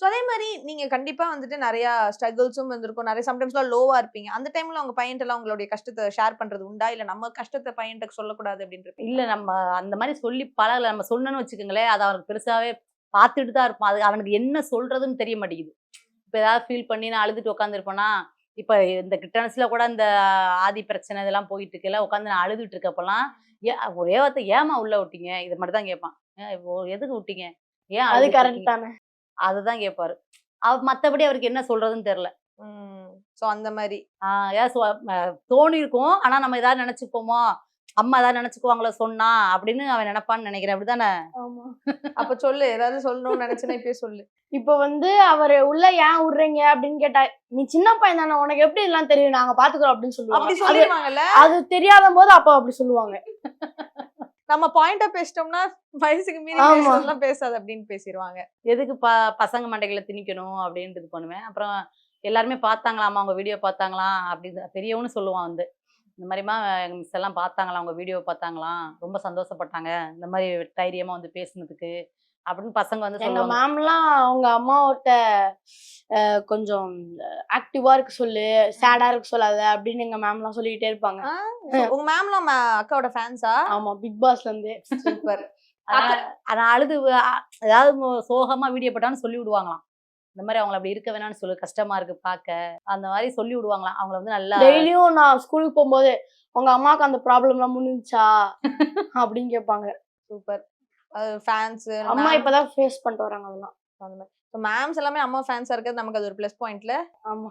அதே மாதிரி நீங்க கண்டிப்பா வந்துட்டு நிறைய ஸ்ட்ரகிள்ஸும் இருந்திருக்கும். நிறைய சம்டைம்ஸ்லாம் லோவா இருப்பீங்க. அந்த டைம்ல உங்க பையன்ட்டலாம் உங்களுடைய கஷ்டத்த ஷேர் பண்றது உண்டா? இல்ல நம்ம கஷ்டத்த பையன்ட்ட சொல்லக்கூடாது அப்படின்னு இல்ல இருப்பீங்களா? நம்ம அந்த மாரி சொல்லி பழகல. நம்ம சொன்னோம்னு வச்சுக்கோங்களேன், அது அவனுக்கு பெருசாவே பார்த்துட்டு தான் இருப்பான். அது அவனுக்கு என்ன சொல்றதுன்னு தெரிய மாட்டேங்குது. இப்ப ஏதாவது ஃபீல் பண்ணி நான் அழுதுட்டு உட்காந்துருப்பேனா, இப்ப இந்த கிட்டனஸ்ல கூட இந்த ஆதி பிரச்சனை இதெல்லாம் போயிட்டு இருக்கையில உட்காந்து நான் அழுதுட்டு இருக்கப்பலாம், ஒரே வார்த்தை "ஏம்மா உள்ள விட்டீங்க?" இது மட்டும் தான் கேட்பான். எதுக்கு விட்டீங்க? ஏன் அது அழுதுட்டு கரெக்ட் இருக்கீங்க?" தானே. அதுதான் கேட்பாரு. மத்தபடி அவருக்கு என்ன சொல்றதுன்னு தெரியல. ம். சோ அந்த மாரி. ஏதாவது தோணியிருக்கும். ஆனா நம்ம ஏதாவது நெனச்சுப்போமோ, அம்மா ஏதாவது நெனச்சுக்குவாங்களோ சொன்னா, அப்படின்னு அவன் நெனப்பான்னு நெனைக்கிறேன். அப்படிதானே? ஆமா. அப்ப சொல்லு. ஏதாவது சொல்லணும்னு நினைச்சேன்னா இப்பயே சொல்லு. இப்ப அவரு உள்ள ஏன் விடுறீங்க அப்படின்னு கேட்டா, "நீ சின்ன பையன் தானே, உனக்கு எப்படி இதெல்லாம் தெரியும்? நாங்க பாத்துக்கிறோம்" அப்படின்னு அப்படி சொல்லுவாங்க. சொல்லிருவாங்கல்ல. அது தெரியாத போது அப்பா அப்படி சொல்லுவாங்க. நம்ம பாயிண்ட்ட பேசிட்டோம்னா, வயசுக்கு மீறி ஆமா. பேசுறதெல்லாம் பேசாத அப்படின்னு பேசிருவாங்க. எதுக்கு பசங்க மண்டைகள திணிக்கணும் அப்படின்னு இது பண்ணுவேன். அப்புறம் எல்லாருமே பார்த்தாங்களாம்மா, உங்க வீடியோ பார்த்தாங்களாம் அப்படின்னு பெரியவனும் சொல்லுவான் வந்து. இந்த மாரிம்மா எங்க மிஸ் எல்லாம் பார்த்தாங்களாம், உங்க வீடியோ பார்த்தாங்களாம். ரொம்ப சந்தோஷப்பட்டாங்க. இந்த மாரி தைரியமா வந்து பேசுனதுக்கு அப்படின்னு பசங்க வந்து எங்க சொல்லுவாங்க. மேம்லாம் அவங்க அம்மாவோட்ட கொஞ்சம் ஆக்டிவா இருக்க சொல்லு, சேடா இருக்க சொல்லாத அப்படின்னு எங்க மேம்லாம் சொல்லிக்கிட்டே இருப்பாங்க. உங்க மேம்லாம் அக்காவோட ஃபேன்ஸா? ஆமா, பிக் பாஸ்ல இருந்து. சூப்பர். அதான் அழுது ஏதாவது சோகமா வீடியோ போட்டான்னு சொல்லி விடுவாங்களாம். இந்த மாரி அவங்கள அப்படி இருக்க வேணாம்னு சொல்லு, கஷ்டமா இருக்கு பார்க்க. அந்த மாரி சொல்லி விடுவாங்களாம். அவங்கள வந்து நல்லா டெய்லியும் நான் ஸ்கூலுக்கு போகும்போது, உங்க அம்மாவுக்கு அந்த ப்ராப்ளம்லாம் முடிஞ்சுச்சா அப்படின்னு கேட்பாங்க. சூப்பர். ஃபேன்ஸ் அம்மா இப்பதான் ஃபேஸ் பண்ணிட்டு வராங்க அதெல்லாம். அந்த மாதிரி. மேம்ஸ் எல்லாமே அம்மா ஃபேன்ஸா இருக்கிறது நமக்கு அது ஒரு ப்ளஸ் பாயிண்ட்ல. ஆமா.